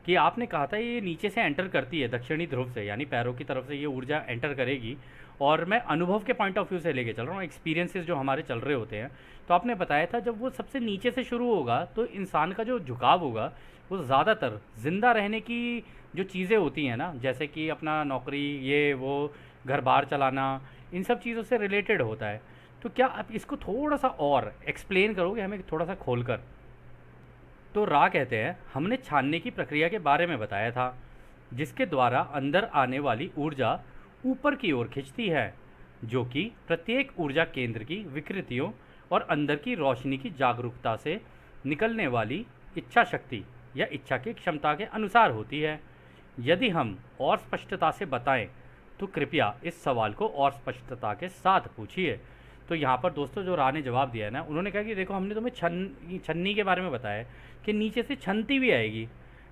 कि आपने कहा था ये नीचे से एंटर करती है, दक्षिणी ध्रुव से, यानी पैरों की तरफ से ये ऊर्जा एंटर करेगी। और मैं अनुभव के पॉइंट ऑफ व्यू से लेके चल रहा हूँ, एक्सपीरियंसेस जो हमारे चल रहे होते हैं। तो आपने बताया था जब वो सबसे नीचे से शुरू होगा तो इंसान का जो झुकाव होगा वो ज़्यादातर ज़िंदा रहने की जो चीज़ें होती हैं ना, जैसे कि अपना नौकरी, ये वो, घर बार चलाना, इन सब चीज़ों से रिलेटेड होता है। तो क्या आप इसको थोड़ा सा और एक्सप्लेन करोगे हमें, थोड़ा सा खोलकर? तो रा कहते हैं, हमने छानने की प्रक्रिया के बारे में बताया था, जिसके द्वारा अंदर आने वाली ऊर्जा ऊपर की ओर खिंचती है, जो कि प्रत्येक ऊर्जा केंद्र की विकृतियों और अंदर की रोशनी की जागरूकता से निकलने वाली इच्छा शक्ति या इच्छा की क्षमता के अनुसार होती है। यदि हम और स्पष्टता से बताएं तो कृपया इस सवाल को और स्पष्टता के साथ पूछिए। तो यहाँ पर दोस्तों जो रा ने जवाब दिया है ना, उन्होंने कहा कि देखो, हमने तुम्हें छन्नी के बारे में बताया कि नीचे से छनती भी आएगी,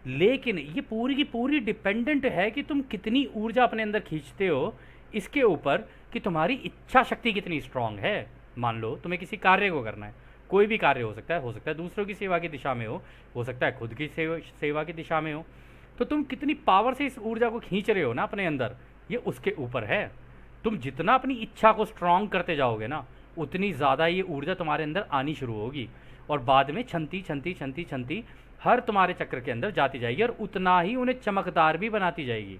लेकिन ये पूरी की पूरी डिपेंडेंट है कि तुम कितनी ऊर्जा अपने अंदर खींचते हो, इसके ऊपर कि तुम्हारी इच्छा शक्ति कितनी स्ट्रांग है। मान लो तुम्हें किसी कार्य को करना है, कोई भी कार्य हो सकता है दूसरों की सेवा की दिशा में हो सकता है खुद की सेवा की दिशा में हो, तो तुम कितनी पावर से इस ऊर्जा को खींच रहे हो ना अपने अंदर, ये उसके ऊपर है। तुम जितना अपनी इच्छा को स्ट्रांग करते जाओगे ना, उतनी ज़्यादा ये ऊर्जा तुम्हारे अंदर आनी शुरू होगी, और बाद में छनती छनती छनती छनती हर तुम्हारे चक्र के अंदर जाती जाएगी, और उतना ही उन्हें चमकदार भी बनाती जाएगी।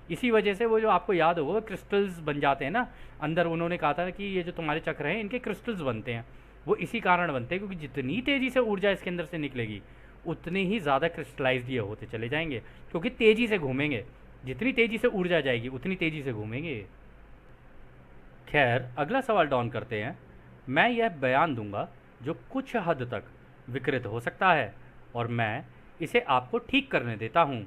इसी वजह से वो जो आपको याद होगा क्रिस्टल्स बन जाते हैं ना अंदर, उन्होंने कहा था कि ये जो तुम्हारे चक्र हैं इनके क्रिस्टल्स बनते हैं, वो इसी कारण बनते हैं क्योंकि जितनी तेज़ी से ऊर्जा इसके अंदर से निकलेगी उतने ही ज़्यादा क्रिस्टलाइज्ड ये होते चले जाएंगे, क्योंकि तेज़ी से घूमेंगे। जितनी तेज़ी से ऊर्जा जाएगी उतनी तेज़ी से घूमेंगे। खैर, अगला सवाल डॉन करते हैं, मैं यह बयान दूंगा जो कुछ हद तक विकृत हो सकता है, और मैं इसे आपको ठीक करने देता हूँ।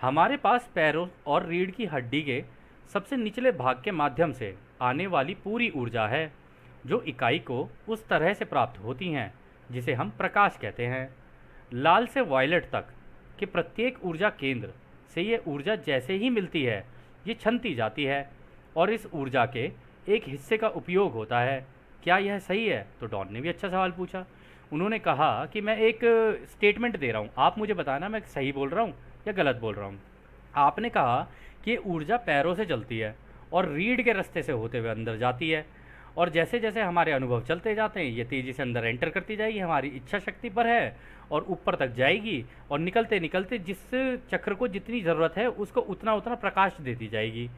हमारे पास पैरों और रीढ़ की हड्डी के सबसे निचले भाग के माध्यम से आने वाली पूरी ऊर्जा है, जो इकाई को उस तरह से प्राप्त होती हैं जिसे हम प्रकाश कहते हैं। लाल से वायलेट तक के प्रत्येक ऊर्जा केंद्र से ये ऊर्जा जैसे ही मिलती है ये छनती जाती है, और इस ऊर्जा के एक हिस्से का उपयोग होता है। क्या यह सही है? तो डॉन ने भी अच्छा सवाल पूछा। उन्होंने कहा कि मैं एक स्टेटमेंट दे रहा हूँ, आप मुझे बताना मैं सही बोल रहा हूँ या गलत बोल रहा हूँ। आपने कहा कि ये ऊर्जा पैरों से चलती है और रीढ़ के रास्ते से होते हुए अंदर जाती है, और जैसे जैसे हमारे अनुभव चलते जाते हैं ये तेज़ी से अंदर एंटर करती जाएगी, हमारी इच्छा शक्ति पर है और ऊपर तक जाएगी, और निकलते निकलते जिस चक्र को जितनी ज़रूरत है उसको उतना उतना प्रकाश देती जाएगी,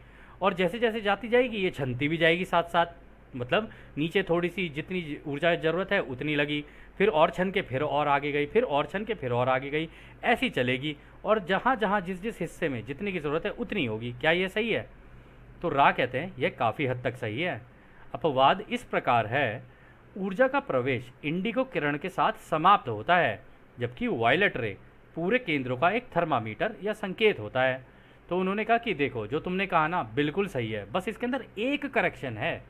और जैसे जैसे जाती जाएगी ये छनती भी जाएगी साथ साथ। मतलब नीचे थोड़ी सी जितनी ऊर्जा ज़रूरत है उतनी लगी, फिर और छन के फिर और आगे गई, फिर और छन के फिर और आगे गई, ऐसी चलेगी, और जहाँ जहाँ जिस जिस हिस्से में जितनी की ज़रूरत है उतनी होगी। क्या ये सही है? तो रा कहते हैं यह काफ़ी हद तक सही है। अपवाद इस प्रकार है, ऊर्जा का प्रवेश इंडिगो किरण के साथ समाप्त होता है, जबकि वायलेट रे पूरे केंद्रों का एक थर्मामीटर या संकेत होता है। तो उन्होंने कहा कि देखो जो तुमने कहा ना बिल्कुल सही है, बस इसके अंदर एक करेक्शन है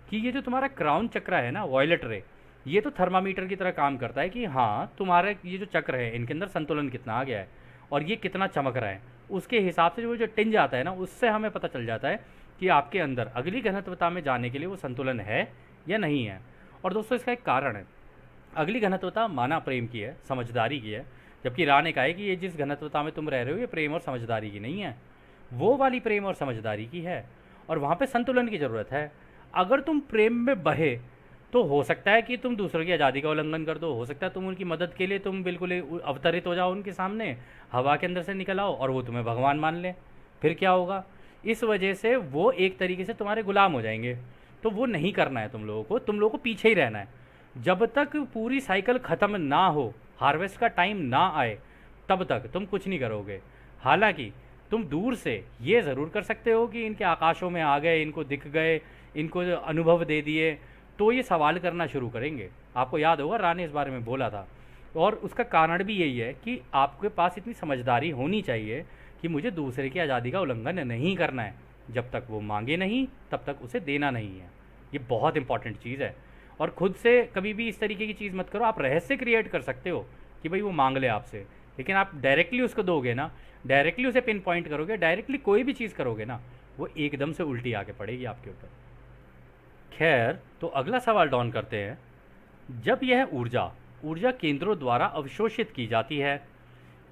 कि ये जो तुम्हारा क्राउन चक्र है ना वायलेट रे, ये तो थर्मामीटर की तरह काम करता है कि हाँ तुम्हारे ये जो चक्र है इनके अंदर संतुलन कितना आ गया है और ये कितना चमक रहा है, उसके हिसाब से जो टिंज आता है ना उससे हमें पता चल जाता है कि आपके अंदर अगली घनत्वता में जाने के लिए वो संतुलन है या नहीं है। और दोस्तों इसका एक कारण है, अगली घनत्वता माना प्रेम की है, समझदारी की है, जबकि रा ने कहा है कि ये जिस घनत्वता में तुम रह रहे हो ये प्रेम और समझदारी की नहीं है, वो वाली प्रेम और समझदारी की है, और वहाँ पे संतुलन की ज़रूरत है। अगर तुम प्रेम में बहे तो हो सकता है कि तुम दूसरों की आज़ादी का उल्लंघन कर दो, हो सकता है तुम उनकी मदद के लिए तुम बिल्कुल ही अवतरित हो जाओ उनके सामने, हवा के अंदर से निकल आओ और वो तुम्हें भगवान मान लें, फिर क्या होगा? इस वजह से वो एक तरीके से तुम्हारे गुलाम हो जाएंगे। तो वो नहीं करना है तुम लोगों को पीछे ही रहना है। जब तक पूरी साइकिल ख़त्म ना हो, हार्वेस्ट का टाइम ना आए, तब तक तुम कुछ नहीं करोगे। हालांकि तुम दूर से ये ज़रूर कर सकते हो कि इनके आकाशों में आ गए, इनको दिख गए, इनको अनुभव दे दिए, तो ये सवाल करना शुरू करेंगे। आपको याद होगा रा ने इस बारे में बोला था, और उसका कारण भी यही है कि आपके पास इतनी समझदारी होनी चाहिए कि मुझे दूसरे की आज़ादी का उल्लंघन नहीं करना है। जब तक वो मांगे नहीं तब तक उसे देना नहीं है। ये बहुत इंपॉर्टेंट चीज़ है। और खुद से कभी भी इस तरीके की चीज़ मत करो। आप रहस्य क्रिएट कर सकते हो कि भाई वो मांग ले आपसे, लेकिन आप डायरेक्टली उसको दोगे ना, डायरेक्टली उसे पिन पॉइंट करोगे, डायरेक्टली कोई भी चीज़ करोगे ना, वो एकदम से उल्टी आके पड़ेगी आपके ऊपर। खैर, तो अगला सवाल डॉन करते हैं। जब यह ऊर्जा केंद्रों द्वारा अवशोषित की जाती है,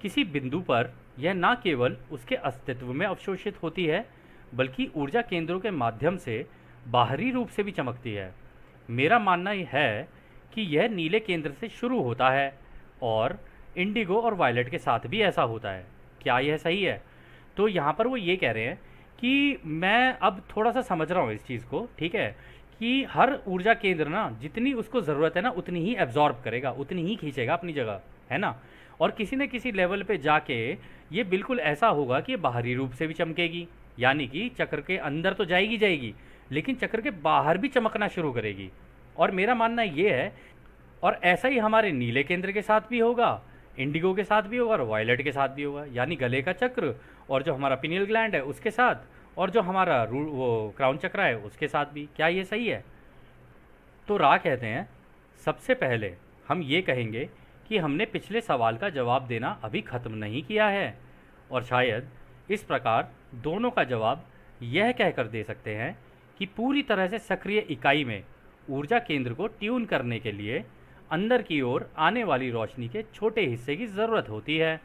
किसी बिंदु पर यह न केवल उसके अस्तित्व में अवशोषित होती है, बल्कि ऊर्जा केंद्रों के माध्यम से बाहरी रूप से भी चमकती है। मेरा मानना यह है कि यह नीले केंद्र से शुरू होता है और इंडिगो और वायलेट के साथ भी ऐसा होता है। क्या यह सही है? तो यहाँ पर वो ये कह रहे हैं कि मैं अब थोड़ा सा समझ रहा हूँ इस चीज़ को, ठीक है, कि हर ऊर्जा केंद्र ना जितनी उसको ज़रूरत है ना उतनी ही एब्जॉर्ब करेगा, उतनी ही खींचेगा अपनी जगह, है ना। और किसी न किसी लेवल पे जाके ये बिल्कुल ऐसा होगा कि बाहरी रूप से भी चमकेगी, यानी कि चक्र के अंदर तो जाएगी लेकिन चक्र के बाहर भी चमकना शुरू करेगी। और मेरा मानना ये है, और ऐसा ही हमारे नीले केंद्र के साथ भी होगा, इंडिगो के साथ भी होगा और वायलेट के साथ भी होगा, यानी गले का चक्र और जो हमारा पिनियल ग्लैंड है उसके साथ, और जो हमारा वो क्राउन चक्र है उसके साथ भी। क्या ये सही है? तो रा कहते हैं, सबसे पहले हम ये कहेंगे कि हमने पिछले सवाल का जवाब देना अभी ख़त्म नहीं किया है, और शायद इस प्रकार दोनों का जवाब यह कहकर दे सकते हैं कि पूरी तरह से सक्रिय इकाई में ऊर्जा केंद्र को ट्यून करने के लिए अंदर की ओर आने वाली रोशनी के छोटे हिस्से की ज़रूरत होती है।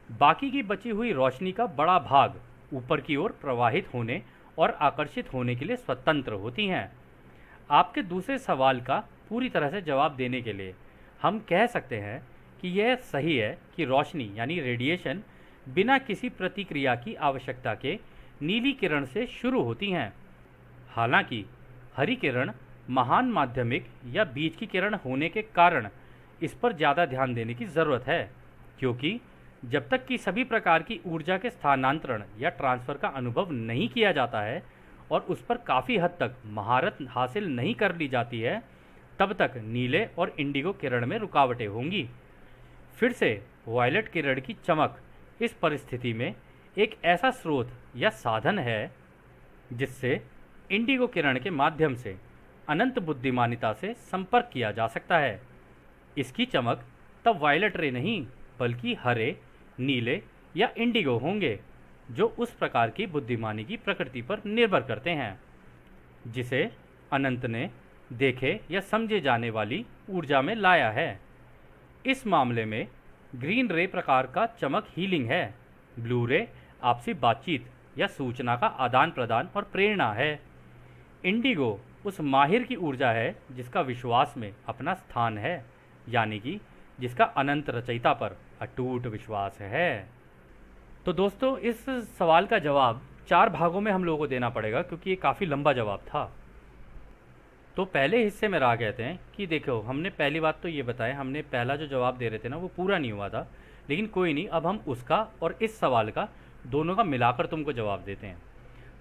बाकी की बची हुई रोशनी का बड़ा भाग ऊपर की ओर प्रवाहित होने और आकर्षित होने के लिए स्वतंत्र होती हैं। आपके दूसरे सवाल का पूरी तरह से जवाब देने के लिए हम कह सकते हैं कि यह सही है कि रोशनी यानी रेडिएशन बिना किसी प्रतिक्रिया की आवश्यकता के नीली किरण से शुरू होती हैं। हालांकि हरी किरण महान माध्यमिक या बीच की किरण होने के कारण इस पर ज़्यादा ध्यान देने की ज़रूरत है, क्योंकि जब तक कि सभी प्रकार की ऊर्जा के स्थानांतरण या ट्रांसफ़र का अनुभव नहीं किया जाता है और उस पर काफ़ी हद तक महारत हासिल नहीं कर ली जाती है, तब तक नीले और इंडिगो किरण में रुकावटें होंगी। फिर से वायलेट किरण की चमक इस परिस्थिति में एक ऐसा स्रोत या साधन है जिससे इंडिगो किरण के माध्यम से अनंत बुद्धिमानिता से संपर्क किया जा सकता है। इसकी चमक तब वायलेट रे नहीं बल्कि हरे, नीले या इंडिगो होंगे, जो उस प्रकार की बुद्धिमानी की प्रकृति पर निर्भर करते हैं जिसे अनंत ने देखे या समझे जाने वाली ऊर्जा में लाया है। इस मामले में ग्रीन रे प्रकार का चमक हीलिंग है, ब्लू रे आपसी बातचीत या सूचना का आदान प्रदान और प्रेरणा है। इंडिगो उस माहिर की ऊर्जा है जिसका विश्वास में अपना स्थान है, यानी कि जिसका अनंत रचयिता पर अटूट विश्वास है। तो दोस्तों, इस सवाल का जवाब 4 भागों में हम लोगों को देना पड़ेगा क्योंकि ये काफ़ी लंबा जवाब था। तो पहले हिस्से में राह कहते हैं कि देखो, हमने पहली बात तो ये बताया, हमने पहला जो जवाब दे रहे थे ना वो पूरा नहीं हुआ था, लेकिन कोई नहीं, अब हम उसका और इस सवाल का दोनों का मिलाकर तुमको जवाब देते हैं।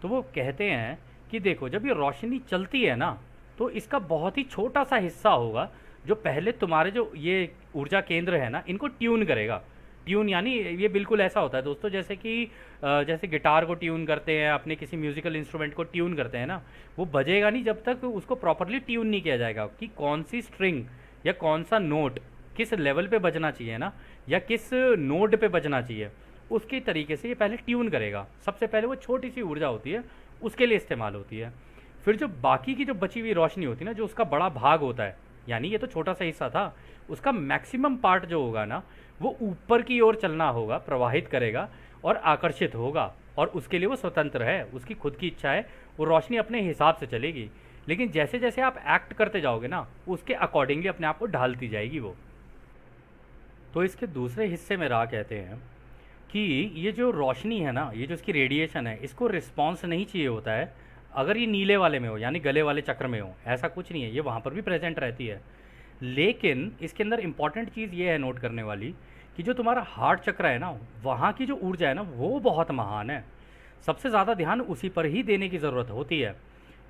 तो वो कहते हैं कि देखो, जब ये रोशनी चलती है ना तो इसका बहुत ही छोटा सा हिस्सा होगा जो पहले तुम्हारे जो ये ऊर्जा केंद्र है ना इनको ट्यून करेगा। ट्यून यानी ये बिल्कुल ऐसा होता है दोस्तों, जैसे कि जैसे गिटार को ट्यून करते हैं, अपने किसी म्यूजिकल इंस्ट्रूमेंट को ट्यून करते हैं ना, वो बजेगा नहीं जब तक उसको प्रॉपरली ट्यून नहीं किया जाएगा कि कौन सी स्ट्रिंग या कौन सा नोट किस लेवल पे बजना चाहिए ना, या किस नोड पे बजना चाहिए, उसके तरीके से ये पहले ट्यून करेगा। सबसे पहले वो छोटी सी ऊर्जा होती है उसके लिए इस्तेमाल होती है। फिर जो बाकी की जो बची हुई रोशनी होती है ना, जो उसका बड़ा भाग होता है, यानी ये तो छोटा सा हिस्सा था, उसका मैक्सिमम पार्ट जो होगा ना वो ऊपर की ओर चलना होगा, प्रवाहित करेगा और आकर्षित होगा, और उसके लिए वो स्वतंत्र है, उसकी खुद की इच्छा है, वो रोशनी अपने हिसाब से चलेगी। लेकिन जैसे जैसे आप एक्ट करते जाओगे ना उसके अकॉर्डिंगली अपने आप को ढालती जाएगी वो। तो इसके दूसरे हिस्से में राह कहते हैं कि ये जो रोशनी है ना, ये जो इसकी रेडिएशन है, इसको रिस्पॉन्स नहीं चाहिए होता है अगर ये नीले वाले में हो, यानी गले वाले चक्र में हो। ऐसा कुछ नहीं है, ये वहाँ पर भी प्रेजेंट रहती है। लेकिन इसके अंदर इंपॉर्टेंट चीज़ ये है नोट करने वाली कि जो तुम्हारा हार्ट चक्र है ना, वहाँ की जो ऊर्जा है ना वो बहुत महान है। सबसे ज़्यादा ध्यान उसी पर ही देने की ज़रूरत होती है,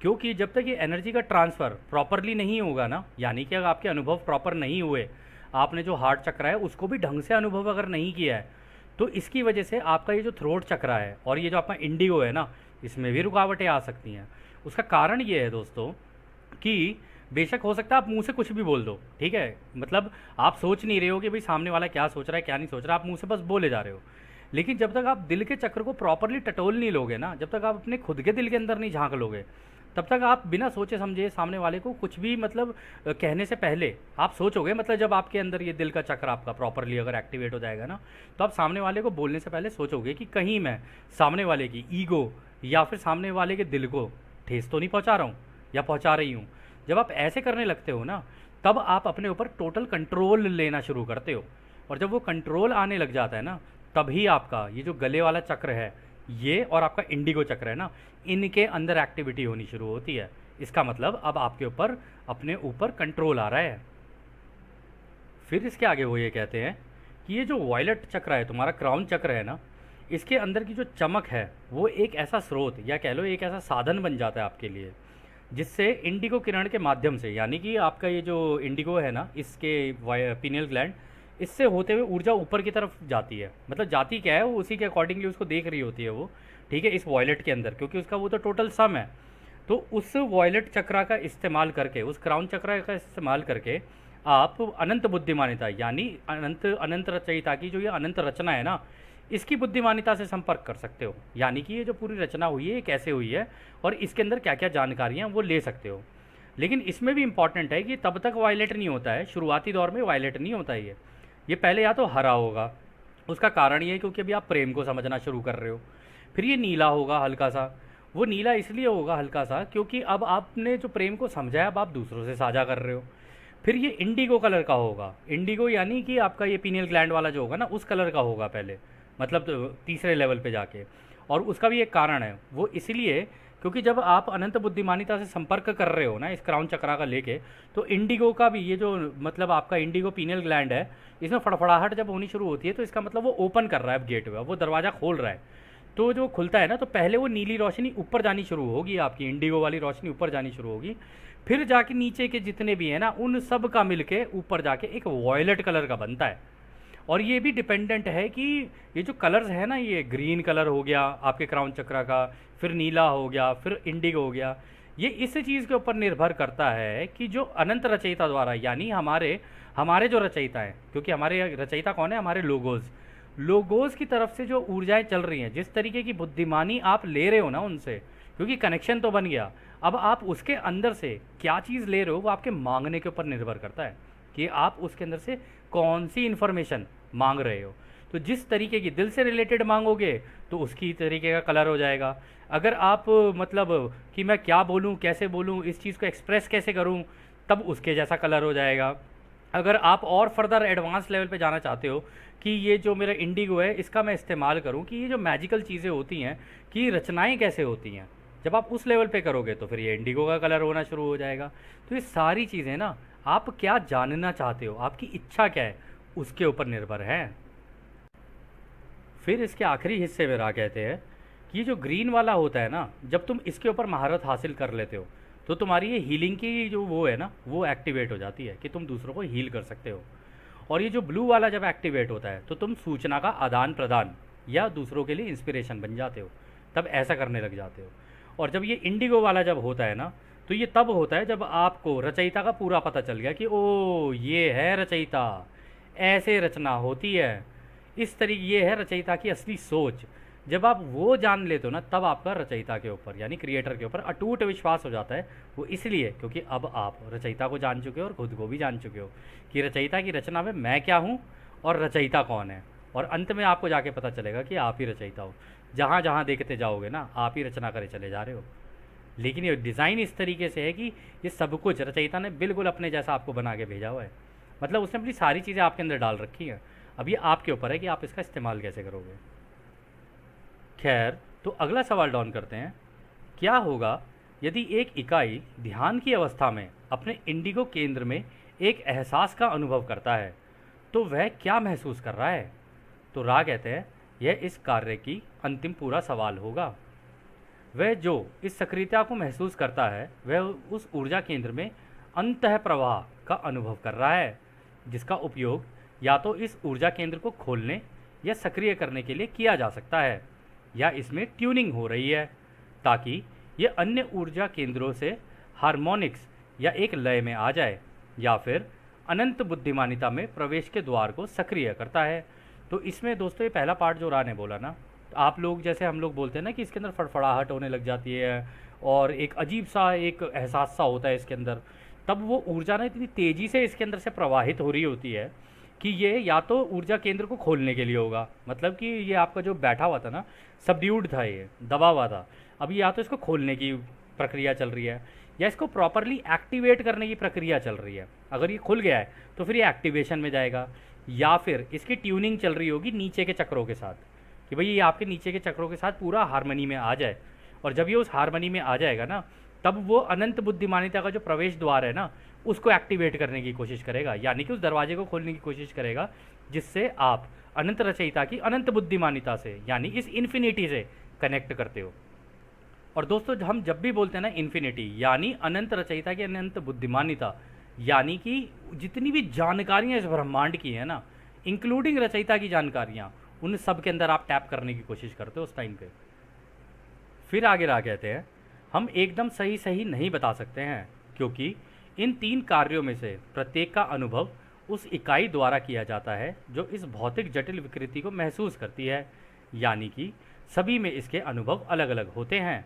क्योंकि जब तक ये एनर्जी का ट्रांसफ़र प्रॉपरली नहीं होगा ना, यानी कि अगर आपके अनुभव प्रॉपर नहीं हुए, आपने जो हार्ट चक्र है उसको भी ढंग से अनुभव अगर नहीं किया है, तो इसकी वजह से आपका ये जो थ्रोट चक्र है और ये जो आपका इंडिगो है ना, इसमें भी रुकावटें आ सकती हैं। उसका कारण ये है दोस्तों कि बेशक हो सकता है आप मुंह से कुछ भी बोल दो, ठीक है, मतलब आप सोच नहीं रहे हो कि भाई सामने वाला क्या सोच रहा है क्या नहीं सोच रहा, आप मुंह से बस बोले जा रहे हो। लेकिन जब तक आप दिल के चक्र को प्रॉपरली टटोल नहीं लोगे ना, जब तक आप अपने खुद के दिल के अंदर नहीं झांक लोगे, तब तक आप बिना सोचे समझे सामने वाले को कुछ भी मतलब कहने से पहले आप सोचोगे, मतलब जब आपके अंदर ये दिल का चक्र आपका प्रॉपरली अगर एक्टिवेट हो जाएगा ना, तो आप सामने वाले को बोलने से पहले सोचोगे कि कहीं मैं सामने वाले की ईगो या फिर सामने वाले के दिल को ठेस तो नहीं पहुंचा रहा हूँ या पहुंचा रही हूँ। जब आप ऐसे करने लगते हो ना, तब आप अपने ऊपर टोटल कंट्रोल लेना शुरू करते हो, और जब वो कंट्रोल आने लग जाता है ना, तभी आपका ये जो गले वाला चक्र है ये और आपका इंडिगो चक्र है ना, इनके अंदर एक्टिविटी होनी शुरू होती है। इसका मतलब अब आपके ऊपर अपने ऊपर कंट्रोल आ रहा है। फिर इसके आगे वो ये कहते हैं कि ये जो वॉयलेट चक्र है, तुम्हारा क्राउन चक्र है ना, इसके अंदर की जो चमक है वो एक ऐसा स्रोत या कह लो एक ऐसा साधन बन जाता है आपके लिए, जिससे इंडिगो किरण के माध्यम से, यानी कि आपका ये जो इंडिगो है ना, इसके पीनियल ग्लैंड, इससे होते हुए ऊर्जा ऊपर की तरफ जाती है। मतलब जाती क्या है, वो उसी के अकॉर्डिंगली उसको देख रही होती है वो, ठीक है, इस वॉयलेट के अंदर, क्योंकि उसका वो तो टोटल सम है। तो उस वॉयलेट चक्रा का इस्तेमाल करके, उस क्राउन चक्रा का इस्तेमाल करके आप अनंत बुद्धिमानिता, यानी अनंत रचयिता की जो ये अनंत रचना है ना, इसकी बुद्धिमानिता से संपर्क कर सकते हो। यानी कि ये जो पूरी रचना हुई है ये कैसे हुई है और इसके अंदर क्या क्या जानकारियाँ वो ले सकते हो। लेकिन इसमें भी इम्पॉर्टेंट है कि तब तक वायलेट नहीं होता है, शुरुआती दौर में वायलेट नहीं होता है ये पहले या तो हरा होगा, उसका कारण ये है क्योंकि अभी आप प्रेम को समझना शुरू कर रहे हो। फिर ये नीला होगा हल्का सा, वो नीला इसलिए होगा हल्का सा क्योंकि अब आपने जो प्रेम को समझा है अब आप दूसरों से साझा कर रहे हो। फिर ये इंडिगो कलर का होगा, इंडिगो यानी कि आपका ये पीनियल ग्लैंड वाला जो होगा ना उस कलर का होगा पहले, मतलब तो तीसरे लेवल पे जाके। और उसका भी एक कारण है, वो इसलिए क्योंकि जब आप अनंत बुद्धिमानिता से संपर्क कर रहे हो ना इस क्राउन चक्रा का लेके, तो इंडिगो का भी ये जो मतलब आपका इंडिगो पीनियल ग्लैंड है, इसमें फड़फड़ाहट जब होनी शुरू होती है तो इसका मतलब वो ओपन कर रहा है, अब गेट हुआ, वो दरवाज़ा खोल रहा है। तो जो खुलता है ना, तो पहले वो नीली रोशनी ऊपर जानी शुरू होगी, आपकी इंडिगो वाली रोशनी ऊपर जानी शुरू होगी, फिर जाके नीचे के जितने भी हैं ना उन सब का मिलके ऊपर जाके एक वॉयलेट कलर का बनता है। और ये भी डिपेंडेंट है कि ये जो कलर्स है ना, ये ग्रीन कलर हो गया आपके क्राउन चक्रा का, फिर नीला हो गया, फिर इंडिगो हो गया, ये इस चीज़ के ऊपर निर्भर करता है कि जो अनंत रचयिता द्वारा, यानी हमारे जो रचयिता हैं, क्योंकि हमारे रचयिता कौन है, हमारे लोगोस की तरफ से जो ऊर्जाएं चल रही हैं, जिस तरीके की बुद्धिमानी आप ले रहे हो ना उनसे, क्योंकि कनेक्शन तो बन गया, अब आप उसके अंदर से क्या चीज़ ले रहे हो वो आपके मांगने के ऊपर निर्भर करता है। कि आप उसके अंदर से कौन सी इन्फॉर्मेशन मांग रहे हो। तो जिस तरीके की दिल से रिलेटेड मांगोगे तो उसकी तरीके का कलर हो जाएगा। अगर आप मतलब कि मैं क्या बोलूँ, कैसे बोलूँ, इस चीज़ को एक्सप्रेस कैसे करूँ, तब उसके जैसा कलर हो जाएगा। अगर आप और फर्दर एडवांस लेवल पे जाना चाहते हो कि ये जो मेरा इंडिगो है इसका मैं इस्तेमाल करूँ कि ये जो मैजिकल चीज़ें होती हैं कि रचनाएं कैसे होती हैं, जब आप उस लेवल पे करोगे तो फिर ये इंडिगो का कलर होना शुरू हो जाएगा। तो ये सारी चीज़ें ना, आप क्या जानना चाहते हो, आपकी इच्छा क्या है, उसके ऊपर निर्भर है। फिर इसके आखिरी हिस्से में रहा कहते हैं कि ये जो ग्रीन वाला होता है ना, जब तुम इसके ऊपर महारत हासिल कर लेते हो तो तुम्हारी ये हीलिंग की जो वो है ना, वो एक्टिवेट हो जाती है कि तुम दूसरों को हील कर सकते हो। और ये जो ब्लू वाला जब एक्टिवेट होता है तो तुम सूचना का आदान प्रदान या दूसरों के लिए इंस्पिरेशन बन जाते हो, तब ऐसा करने लग जाते हो। और जब ये इंडिगो वाला जब होता है ना, तो ये तब होता है जब आपको रचयिता का पूरा पता चल गया कि ओ ये है रचयिता, ऐसे रचना होती है, इस तरीके ये है रचयिता की असली सोच। जब आप वो जान लेते हो ना, तब आपका रचयिता के ऊपर यानी क्रिएटर के ऊपर अटूट विश्वास हो जाता है। वो इसलिए क्योंकि अब आप रचयिता को जान चुके हो और खुद को भी जान चुके हो कि रचयिता की रचना में मैं क्या हूँ और रचयिता कौन है। और अंत में आपको जाके पता चलेगा कि आप ही रचयिता हो। जहाँ जहाँ देखते जाओगे ना, आप ही रचना करे चले जा रहे हो। लेकिन ये डिज़ाइन इस तरीके से है कि ये सब कुछ रचयिता ने बिल्कुल अपने जैसा आपको बना के भेजा हुआ है। मतलब उसने अपनी सारी चीज़ें आपके अंदर डाल रखी हैं। अब ये आपके ऊपर है कि आप इसका इस्तेमाल कैसे करोगे। खैर, तो अगला सवाल डाउन करते हैं। क्या होगा यदि एक इकाई ध्यान की अवस्था में अपने इंडिगो केंद्र में एक एहसास का अनुभव करता है, तो वह क्या महसूस कर रहा है। तो रा कहते हैं यह इस कार्य की अंतिम पूरा सवाल होगा। वह जो इस सक्रियता को महसूस करता है वह उस ऊर्जा केंद्र में अंतः प्रवाह का अनुभव कर रहा है, जिसका उपयोग या तो इस ऊर्जा केंद्र को खोलने या सक्रिय करने के लिए किया जा सकता है, या इसमें ट्यूनिंग हो रही है ताकि ये अन्य ऊर्जा केंद्रों से हार्मोनिक्स या एक लय में आ जाए, या फिर अनंत बुद्धिमानिता में प्रवेश के द्वार को सक्रिय करता है। तो इसमें दोस्तों ये पहला पार्ट जो रा ने बोला ना, तो आप लोग जैसे हम लोग बोलते हैं ना कि इसके अंदर फड़फड़ाहट होने लग जाती है और एक अजीब सा एक एहसास सा होता है इसके अंदर, तब वो ऊर्जा ना इतनी तेज़ी से इसके अंदर से प्रवाहित हो रही होती है कि ये या तो ऊर्जा केंद्र को खोलने के लिए होगा, मतलब कि ये आपका जो बैठा हुआ था ना, सबड्यूड था, ये दबा हुआ था, अभी या तो इसको खोलने की प्रक्रिया चल रही है या इसको प्रॉपरली एक्टिवेट करने की प्रक्रिया चल रही है। अगर ये खुल गया है तो फिर ये एक्टिवेशन में जाएगा, या फिर इसकी ट्यूनिंग चल रही होगी नीचे के चक्रों के साथ कि भाई ये आपके नीचे के चक्रों के साथ पूरा हारमनी में आ जाए। और जब ये उस हारमनी में आ जाएगा ना, तब वो अनंत बुद्धिमानिता का जो प्रवेश द्वार है ना, उसको एक्टिवेट करने की कोशिश करेगा, यानी कि उस दरवाजे को खोलने की कोशिश करेगा, जिससे आप अनंत रचयिता की अनंत बुद्धिमानिता से यानी इस इन्फिनिटी से कनेक्ट करते हो। और दोस्तों हम जब भी बोलते हैं ना इन्फिनिटी यानी अनंत रचयिता की अनंत बुद्धिमानिता, यानी कि जितनी भी जानकारियाँ इस ब्रह्मांड की है ना, इंक्लूडिंग रचयिता की जानकारियाँ, उन सब के अंदर आप टैप करने की कोशिश करते हो उस टाइम पे। फिर आगे रहा कहते हैं हम एकदम सही सही नहीं बता सकते हैं, क्योंकि इन 3 कार्यों में से प्रत्येक का अनुभव उस इकाई द्वारा किया जाता है जो इस भौतिक जटिल विकृति को महसूस करती है, यानी कि सभी में इसके अनुभव अलग अलग होते हैं।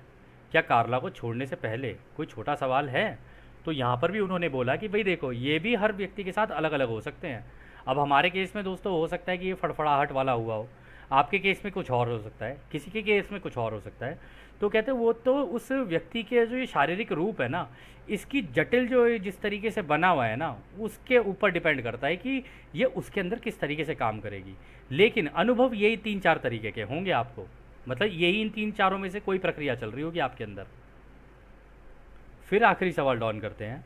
क्या कार्ला को छोड़ने से पहले कोई छोटा सवाल है। तो यहाँ पर भी उन्होंने बोला कि भाई देखो, ये भी हर व्यक्ति के साथ अलग अलग हो सकते हैं। अब हमारे केस में दोस्तों हो सकता है कि ये फड़फड़ाहट वाला हुआ हो, आपके केस में कुछ और हो सकता है, किसी के केस में कुछ और हो सकता है। तो कहते हैं वो तो उस व्यक्ति के जो ये शारीरिक रूप है ना, इसकी जटिल जो जिस तरीके से बना हुआ है ना, उसके ऊपर डिपेंड करता है कि ये उसके अंदर किस तरीके से काम करेगी। लेकिन अनुभव यही 3-4 तरीके के होंगे आपको, मतलब यही इन 3-4 में से कोई प्रक्रिया चल रही होगी आपके अंदर। फिर आखिरी सवाल डाउन करते हैं।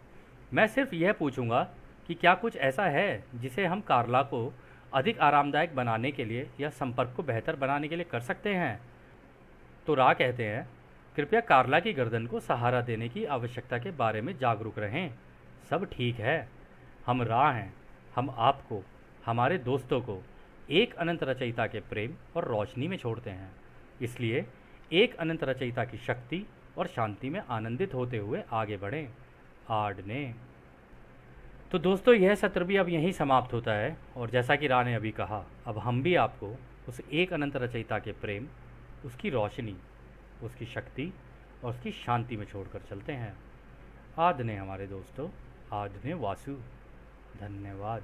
मैं सिर्फ यह पूछूंगा कि क्या कुछ ऐसा है जिसे हम कार्ला को अधिक आरामदायक बनाने के लिए या संपर्क को बेहतर बनाने के लिए कर सकते हैं। तो रा कहते हैं कृपया कार्ला की गर्दन को सहारा देने की आवश्यकता के बारे में जागरूक रहें। सब ठीक है, हम रा हैं, हम आपको, हमारे दोस्तों को एक अनंत रचयिता के प्रेम और रोशनी में छोड़ते हैं। इसलिए एक अनंत रचयिता की शक्ति और शांति में आनंदित होते हुए आगे बढ़ें। आडने। तो दोस्तों यह सत्र भी अब यहीं समाप्त होता है, और जैसा कि रा ने अभी कहा, अब हम भी आपको उस एक अनंत रचयिता के प्रेम, उसकी रोशनी, उसकी शक्ति और उसकी शांति में छोड़कर चलते हैं। आदने हमारे दोस्तों, आदने वासु। धन्यवाद।